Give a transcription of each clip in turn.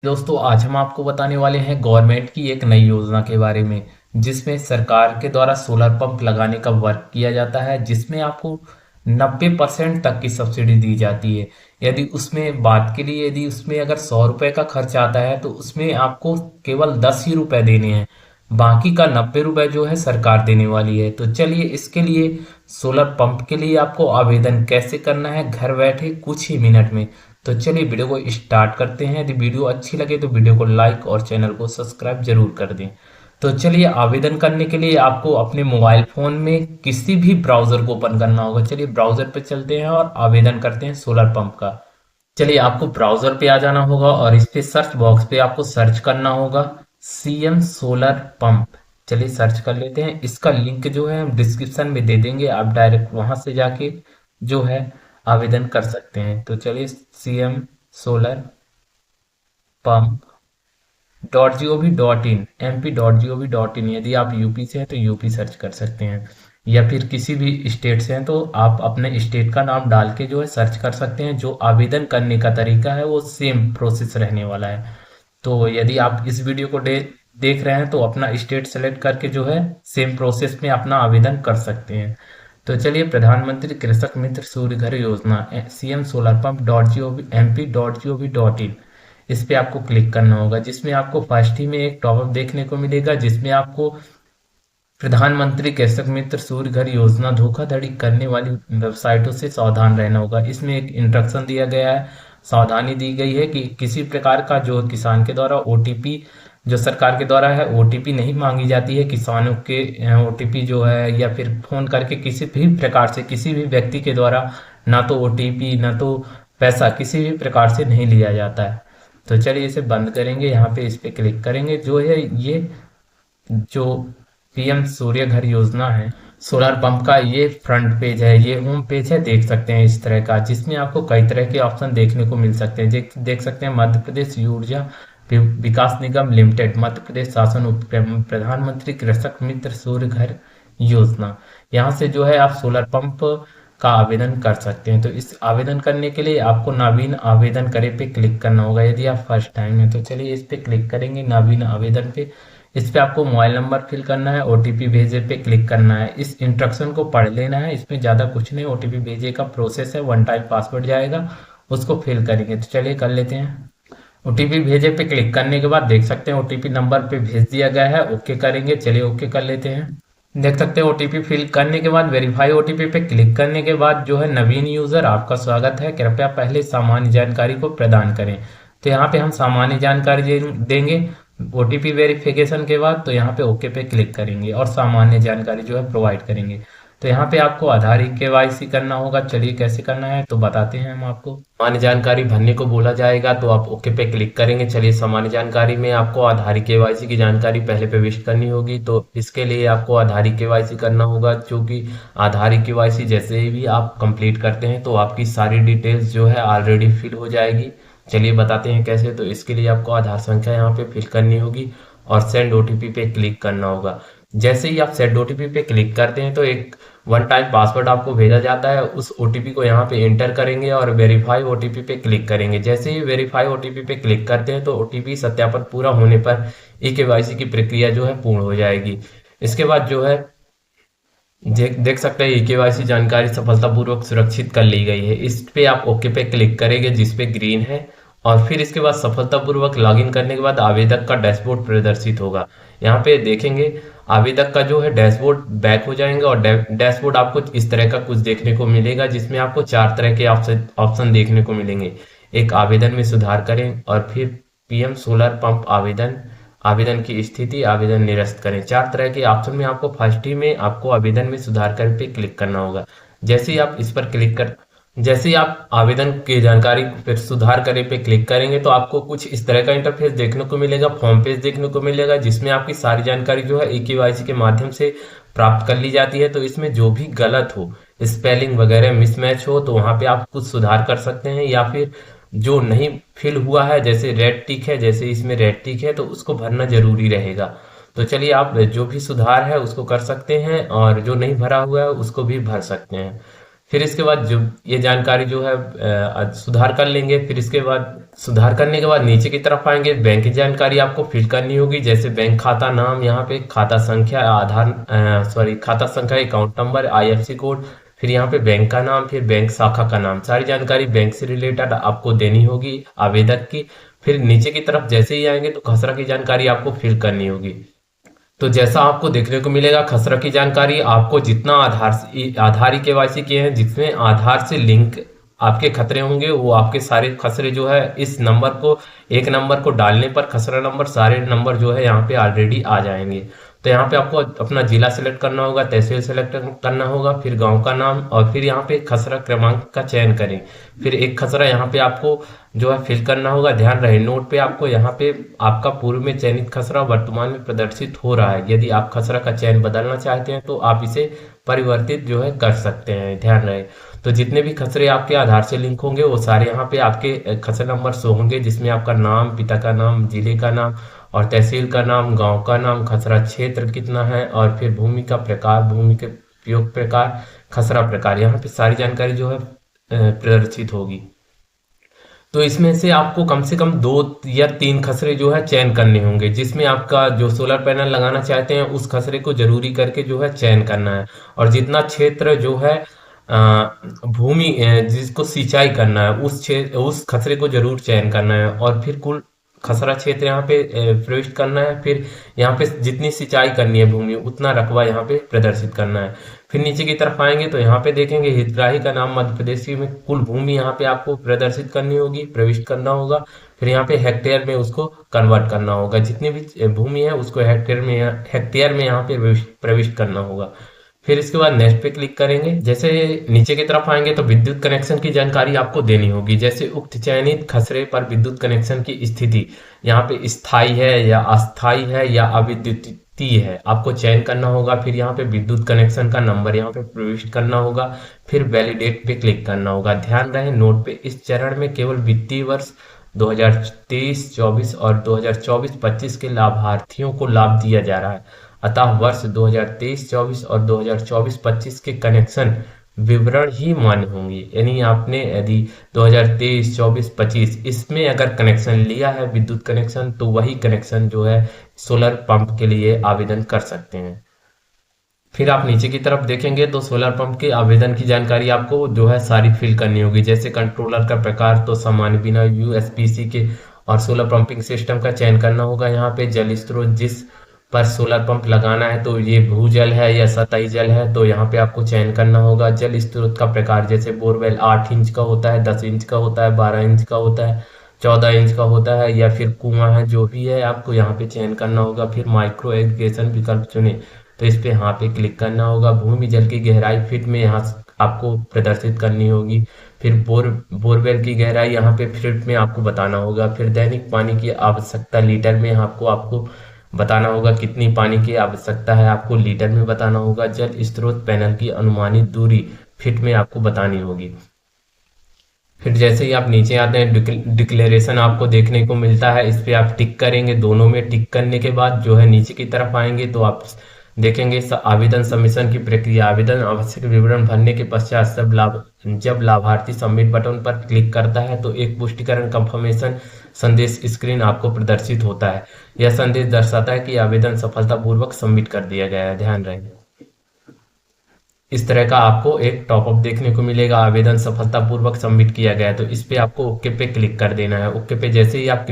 दोस्तों आज हम आपको बताने वाले हैं गवर्नमेंट की एक नई योजना के बारे में जिसमें सरकार के द्वारा सोलर पंप लगाने का वर्क किया जाता है जिसमें आपको 90% तक की सब्सिडी दी जाती है। यदि उसमें बात के लिए यदि उसमें अगर 100 रुपए का खर्च आता है तो उसमें आपको केवल 10 ही रुपए देने हैं। बाकी का 90 रुपए जो है सरकार देने वाली है। तो चलिए इसके लिए सोलर पंप के लिए आपको आवेदन कैसे करना है घर बैठे कुछ ही मिनट में। तो चलिए वीडियो को स्टार्ट करते हैं। यदि वीडियो अच्छी लगे तो वीडियो को लाइक और चैनल को सब्सक्राइब जरूर कर दें। तो चलिए आवेदन करने के लिए आपको अपने मोबाइल फोन में किसी भी ब्राउजर को ओपन करना होगा। चलिए ब्राउजर पे चलते हैं और आवेदन करते हैं सोलर पंप का। चलिए आपको ब्राउजर पे आ जाना होगा और इस पे सर्च बॉक्स पे आपको सर्च करना होगा सीएम सोलर पंप। चलिए सर्च कर लेते हैं। इसका लिंक जो है हम डिस्क्रिप्शन में दे देंगे, आप डायरेक्ट वहां से जाके जो है आवेदन कर सकते हैं। तो चलिए CM solar pump .gov.in mp.gov.in, यदि आप यूपी से हैं तो यूपी सर्च कर सकते हैं या फिर किसी भी स्टेट से हैं तो आप अपने स्टेट का नाम डाल के जो है सर्च कर सकते हैं। जो आवेदन करने का तरीका है वो सेम प्रोसेस रहने वाला है। तो यदि आप इस वीडियो को देख रहे हैं तो अपना स्टेट सेलेक्ट करके जो है सेम प्रोसेस में अपना आवेदन कर सकते हैं। तो चलिए प्रधानमंत्री कृषक मित्र सूर्य घर योजना सीएम सोलर पंप .gov.mp.gov.in, इस पे आपको क्लिक करना होगा जिसमें आपको फर्स्ट ही में एक टॉपअप देखने को मिलेगा जिसमें आपको प्रधानमंत्री कृषक मित्र सूर्य घर योजना धोखाधड़ी करने वाली वेबसाइटों से सावधान रहना होगा। इसमें एक इंस्ट्रक्शन दिया गया है, सावधानी दी गई है कि किसी प्रकार का जो किसान के द्वारा ओटीपी जो सरकार के द्वारा है ओटीपी नहीं मांगी जाती है। किसानों के ओटीपी जो है या फिर फोन करके किसी भी प्रकार से किसी भी व्यक्ति के द्वारा ना तो ओटीपी ना तो पैसा किसी भी प्रकार से नहीं लिया जाता है। तो चलिए इसे बंद करेंगे, यहाँ पे इस पे क्लिक करेंगे। जो है ये जो पीएम सूर्य घर योजना है सोलर पंप का ये फ्रंट पेज है, ये होम पेज है, देख सकते हैं इस तरह का जिसमें आपको कई तरह के ऑप्शन देखने को मिल सकते हैं। देख सकते हैं मध्य प्रदेश ऊर्जा विकास निगम लिमिटेड, मध्य प्रदेश शासन उपक्रम, प्रधानमंत्री कृषक मित्र सूर्य घर योजना। यहाँ से जो है आप सोलर पंप का आवेदन कर सकते हैं। तो इस आवेदन करने के लिए आपको नवीन आवेदन करे पे क्लिक करना होगा यदि आप फर्स्ट टाइम है। तो चलिए इस पे क्लिक करेंगे नवीन आवेदन पे। इस पे आपको मोबाइल नंबर फिल करना है, ओटीपी भेजे पे क्लिक करना है। इस इंस्ट्रक्शन को पढ़ लेना है, इसमें ज़्यादा कुछ नहीं, ओटीपी भेजे का प्रोसेस है, वन टाइम पासवर्ड जाएगा उसको फिल करेंगे। तो चलिए कर लेते हैं। ओटीपी भेजे पे क्लिक करने के बाद देख सकते हैं ओटीपी नंबर पे भेज दिया गया है, ओके करेंगे। चलिए ओके कर लेते हैं। देख सकते हैं ओटीपी फिल करने के बाद वेरीफाई ओटीपी पे क्लिक करने के बाद जो है नवीन यूजर आपका स्वागत है, कृपया पहले सामान्य जानकारी को प्रदान करें। तो यहाँ पे हम सामान्य जानकारी देंगे ओटीपी वेरिफिकेशन के बाद। तो यहाँ पे ओके पे क्लिक करेंगे और सामान्य जानकारी जो है प्रोवाइड करेंगे। तो यहाँ पे आपको आधार केवाईसी करना होगा। चलिए कैसे करना है तो बताते हैं हम आपको। सामान्य जानकारी भरने को बोला जाएगा तो आप ओके पे क्लिक करेंगे। चलिए सामान्य जानकारी में आपको आधार केवाईसी की जानकारी पहले प्रविष्ट करनी होगी। तो इसके लिए आपको आधार केवाईसी करना होगा, क्योंकि आधार केवाईसी जैसे ही भी आप कंप्लीट करते हैं तो आपकी सारी डिटेल्स जो है ऑलरेडी फिल हो जाएगी। चलिए बताते हैं कैसे। तो इसके लिए आपको आधार संख्या यहाँ पे फिल करनी होगी और सेंड ओटीपी पे क्लिक करना होगा। जैसे ही आप सेंड ओटीपी पे क्लिक करते हैं तो एक वन टाइम पासवर्ड आपको भेजा जाता है, उस ओटीपी को यहाँ पे एंटर करेंगे और वेरीफाई ओटीपी पे क्लिक करेंगे। जैसे ही वेरीफाई ओटीपी पे क्लिक करते हैं तो ओटीपी सत्यापन पूरा होने पर ई-केवाईसी की प्रक्रिया जो है पूर्ण हो जाएगी। इसके बाद जो है देख सकते हैं ई-केवाईसी जानकारी सफलतापूर्वक सुरक्षित कर ली गई है। इस पे आप ओके पे क्लिक करेंगे जिसपे ग्रीन है और फिर इसके बाद सफलतापूर्वक लॉगिन करने के बाद आवेदक का डैशबोर्ड प्रदर्शित होगा। यहाँ पे देखेंगे आवेदक का जो है डैशबोर्ड बैक हो जाएंगे और डैशबोर्ड आपको इस तरह का कुछ देखने को मिलेगा जिसमें आपको 4 तरह के ऑप्शन देखने को मिलेंगे। एक आवेदन में सुधार करें और फिर पीएम सोलर पंप आवेदन, आवेदन की स्थिति, आवेदन निरस्त करें। 4 तरह के ऑप्शन में आपको फर्स्ट ही में आपको आवेदन में सुधार कर पे क्लिक करना होगा। जैसे ही आप इस पर क्लिक कर जैसे ही आप आवेदन की जानकारी फिर सुधार करें पे क्लिक करेंगे तो आपको कुछ इस तरह का इंटरफेस देखने को मिलेगा, फॉर्म पेज देखने को मिलेगा जिसमें आपकी सारी जानकारी जो है ई-केवाईसी के माध्यम से प्राप्त कर ली जाती है। तो इसमें जो भी गलत हो, स्पेलिंग वगैरह मिसमैच हो तो वहां पे आप कुछ सुधार कर सकते हैं, या फिर जो नहीं फिल हुआ है जैसे रेड टिक है, जैसे इसमें रेड टिक है तो उसको भरना जरूरी रहेगा। तो चलिए आप जो भी सुधार है उसको कर सकते हैं और जो नहीं भरा हुआ है उसको भी भर सकते हैं। फिर इसके बाद जो ये जानकारी जो है सुधार कर लेंगे। फिर इसके बाद सुधार करने के बाद नीचे की तरफ आएंगे, बैंक की जानकारी आपको फिल करनी होगी, जैसे बैंक खाता नाम, यहाँ पे खाता संख्या, खाता संख्या, अकाउंट नंबर, आईएफएससी कोड, फिर यहाँ पे बैंक का नाम, फिर बैंक शाखा का नाम, सारी जानकारी बैंक से रिलेटेड आपको देनी होगी आवेदक की। फिर नीचे की तरफ जैसे ही आएंगे तो खसरा की जानकारी आपको फिल करनी होगी। तो जैसा आपको देखने को मिलेगा, खसरा की जानकारी आपको जितना आधार ही केवाईसी किए हैं, जिसमें आधार से लिंक आपके खतरे होंगे, वो आपके सारे खसरे जो है इस नंबर को, एक नंबर को डालने पर खसरा नंबर, सारे नंबर जो है यहाँ पे ऑलरेडी आ जाएंगे। तो यहाँ पे आपको अपना जिला सेलेक्ट करना होगा, तहसील सेलेक्ट करना होगा, फिर गांव का नाम, और फिर यहाँ पे खसरा क्रमांक का चयन करें। फिर एक खसरा यहाँ पे आपको जो है फिल करना होगा। ध्यान रहे नोट पे आपको यहाँ पे आपका पूर्व में चयनित खसरा वर्तमान में प्रदर्शित हो रहा है। यदि आप खसरा का चयन बदलना चाहते हैं तो आप इसे परिवर्तित जो है कर सकते हैं, ध्यान रहे। तो जितने भी खसरे आपके आधार से लिंक होंगे वो सारे यहाँ पे आपके खसरा नंबर शो होंगे, जिसमें आपका नाम, पिता का नाम, जिले का नाम और तहसील का नाम, गांव का नाम, खसरा क्षेत्र कितना है, और फिर भूमि का प्रकार, भूमि के उपयोग प्रकार, खसरा प्रकार, यहाँ पे सारी जानकारी जो है प्रदर्शित होगी। तो इसमें से आपको कम से कम 2 या 3 खसरे जो है चयन करने होंगे, जिसमें आपका जो सोलर पैनल लगाना चाहते हैं उस खसरे को जरूरी करके जो है चयन करना है। और जितना क्षेत्र जो है भूमि जिसको सिंचाई करना है उस क्षेत्र, उस खसरे को जरूर चयन करना है। और फिर कुल खसरा क्षेत्र यहाँ पे प्रविष्ट करना है। फिर यहाँ पे जितनी सिंचाई करनी है भूमि, उतना रकबा यहाँ पे प्रदर्शित करना है। फिर नीचे की तरफ आएंगे तो यहाँ पे देखेंगे हितग्राही का नाम मध्य प्रदेश में कुल भूमि यहाँ पे आपको प्रदर्शित करनी होगी, प्रविष्ट करना होगा। फिर यहाँ पे हेक्टेयर में उसको कन्वर्ट करना होगा, जितनी भी भूमि है उसको हेक्टेयर में यहाँ पे प्रविष्ट करना होगा। फिर इसके बाद नेक्स्ट पे क्लिक करेंगे। जैसे नीचे की तरफ आएंगे तो विद्युत कनेक्शन की जानकारी आपको देनी होगी, जैसे उक्त चयनित खसरे पर विद्युत कनेक्शन की स्थिति यहाँ पे स्थायी है या अस्थायी है या अविद्युतीय है, आपको चयन करना होगा। फिर यहाँ पे विद्युत कनेक्शन का नंबर यहाँ पे प्रविष्ट करना होगा। फिर वैलिडेट पे क्लिक करना होगा। ध्यान रहे नोट पे इस चरण में केवल वित्तीय वर्ष 2023-24 और 2024-25 के लाभार्थियों को लाभ दिया जा रहा है। अतः वर्ष 2023-24 और 2024-25 के कनेक्शन विवरण ही मान्य होंगे। यानी आपने यदि 2023-24-25 इसमें अगर कनेक्शन लिया है विद्युत कनेक्शन, तो वही कनेक्शन जो है सोलर पंप के लिए आवेदन कर सकते हैं। फिर आप नीचे की तरफ देखेंगे तो सोलर पंप के आवेदन की जानकारी आपको जो है सारी फिल करनी होगी, जैसे कंट्रोलर का प्रकार तो सामान्य बिना यूएसपीसी के, और सोलर पंपिंग सिस्टम का चयन करना होगा। यहाँ पे जल स्रोत जिस पर सोलर पंप लगाना है, तो ये भूजल है या सतही जल है, तो यहाँ पे आपको चयन करना होगा। जल स्रोत का प्रकार जैसे बोरवेल 8 इंच का होता है, 10 इंच का होता है, 12 इंच का होता है, 14 इंच का होता है, या फिर कुआं है, जो भी है आपको यहाँ पे चयन करना होगा। फिर माइक्रो इरिगेशन विकल्प चुने तो इस पे यहाँ पे क्लिक करना होगा। भूमि जल की गहराई फीट में यहाँ आपको प्रदर्शित करनी होगी। फिर बोरवेल की गहराई यहाँ पे फीट में आपको बताना होगा। फिर दैनिक पानी की आवश्यकता लीटर में आपको बताना होगा, कितनी पानी की आवश्यकता है आपको लीटर में बताना होगा। जल स्रोत पैनल की अनुमानित दूरी फीट में आपको बतानी होगी। फिर जैसे ही आप नीचे आते हैं डिक्लेरेशन आपको देखने को मिलता है, इस पे आप टिक करेंगे। दोनों में टिक करने के बाद जो है नीचे की तरफ आएंगे तो आप देखेंगे आवेदन सबमिशन की प्रक्रिया। आवेदन आवश्यक विवरण भरने के पश्चात जब लाभार्थी सबमिट बटन पर क्लिक करता है तो एक पुष्टिकरण कंफर्मेशन संदेश स्क्रीन आपको प्रदर्शित होता है। यह संदेश दर्शाता है कि आवेदन सफलतापूर्वक सबमिट कर दिया गया है। ध्यान रहे इस तरह का आपको एक टॉपअप देखने को मिलेगा, आवेदन सफलतापूर्वक सबमिट किया गया है। तो इस पे आपको ओके पे क्लिक कर देना है। ओके पे जैसे ही आप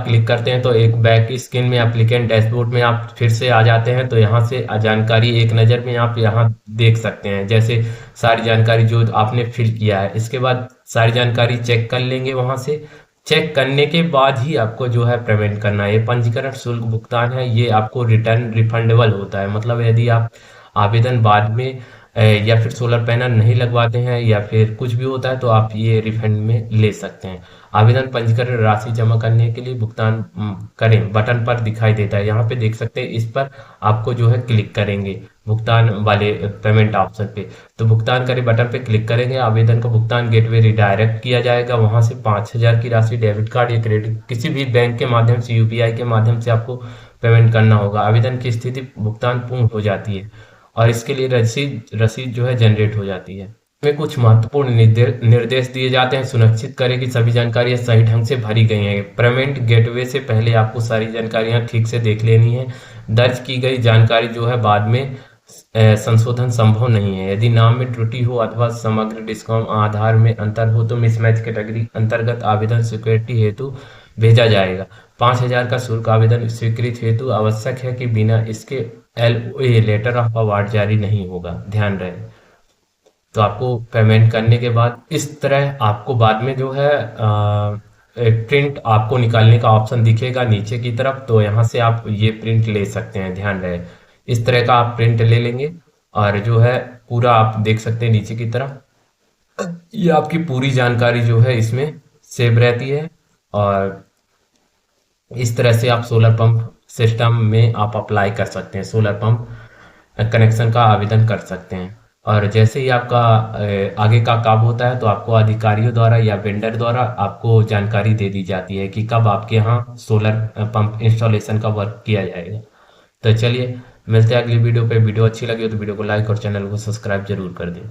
क्लिक करते हैं तो एक बैक स्क्रीन में एप्लीकेंट डैशबोर्ड में आप फिर से आ जाते हैं। तो यहाँ से जानकारी एक नज़र में आप यहाँ देख सकते हैं, जैसे सारी जानकारी जो आपने फिल किया है। इसके बाद सारी जानकारी चेक कर लेंगे। वहाँ से चेक करने के बाद ही आपको जो है पेमेंट करना है। ये पंजीकरण शुल्क भुगतान है, ये आपको रिटर्न रिफंडेबल होता है। मतलब यदि आप आवेदन बाद में या फिर सोलर पैनल नहीं लगवाते हैं या फिर कुछ भी होता है तो आप ये रिफंड में ले सकते हैं। आवेदन पंजीकरण राशि जमा करने के लिए भुगतान करें बटन पर दिखाई देता है, यहाँ पे देख सकते हैं। इस पर आपको जो है क्लिक करेंगे भुगतान वाले पेमेंट ऑप्शन पे, तो भुगतान करें बटन पे क्लिक करेंगे। आवेदन का भुगतान गेटवे रिडायरेक्ट किया जाएगा। वहां से 5,000 की राशि डेबिट कार्ड या क्रेडिट किसी भी बैंक के माध्यम से, यूपीआई के माध्यम से आपको पेमेंट करना होगा। आवेदन की स्थिति भुगतान पूर्ण हो जाती है और इसके लिए रसीद रसीद जो है जनरेट हो जाती है। में कुछ महत्वपूर्ण निर्देश दिए जाते हैं। सुनिश्चित करें कि सभी जानकारियां सही ढंग से भरी गई हैं। पेमेंट गेटवे से पहले आपको सारी जानकारियां ठीक से देख लेनी है। दर्ज की गई जानकारी जो है बाद में संशोधन संभव नहीं है। यदि नाम में त्रुटि हो अथवा समग्र डिस्काउंट आधार में अंतर हो तो मिसमैच कैटेगरी अंतर्गत आवेदन स्वीकृति हेतु भेजा जाएगा। 5,000 का शुल्क आवेदन स्वीकृति हेतु आवश्यक है कि बिना इसके LOA लेटर ऑफ अवार्ड जारी नहीं होगा, ध्यान रहे। तो आपको पेमेंट करने के बाद इस तरह आपको बाद में जो है एक प्रिंट आपको निकालने का ऑप्शन दिखेगा नीचे की तरफ, तो यहाँ से आप ये प्रिंट ले सकते हैं, ध्यान रहे। इस तरह का आप प्रिंट ले लेंगे और जो है पूरा आप देख सकते हैं नीचे की तरफ, ये आपकी पूरी जानकारी जो है इसमें सेव रहती है। और इस तरह से आप सोलर पंप सिस्टम में आप अप्लाई कर सकते हैं, सोलर पंप कनेक्शन का आवेदन कर सकते हैं। और जैसे ही आपका आगे का काम होता है तो आपको अधिकारियों द्वारा या वेंडर द्वारा आपको जानकारी दे दी जाती है कि कब आपके यहाँ सोलर पंप इंस्टॉलेशन का वर्क किया जाएगा। तो चलिए मिलते हैं अगली वीडियो पे। वीडियो अच्छी लगी हो तो वीडियो को लाइक और चैनल को सब्सक्राइब जरूर कर दें।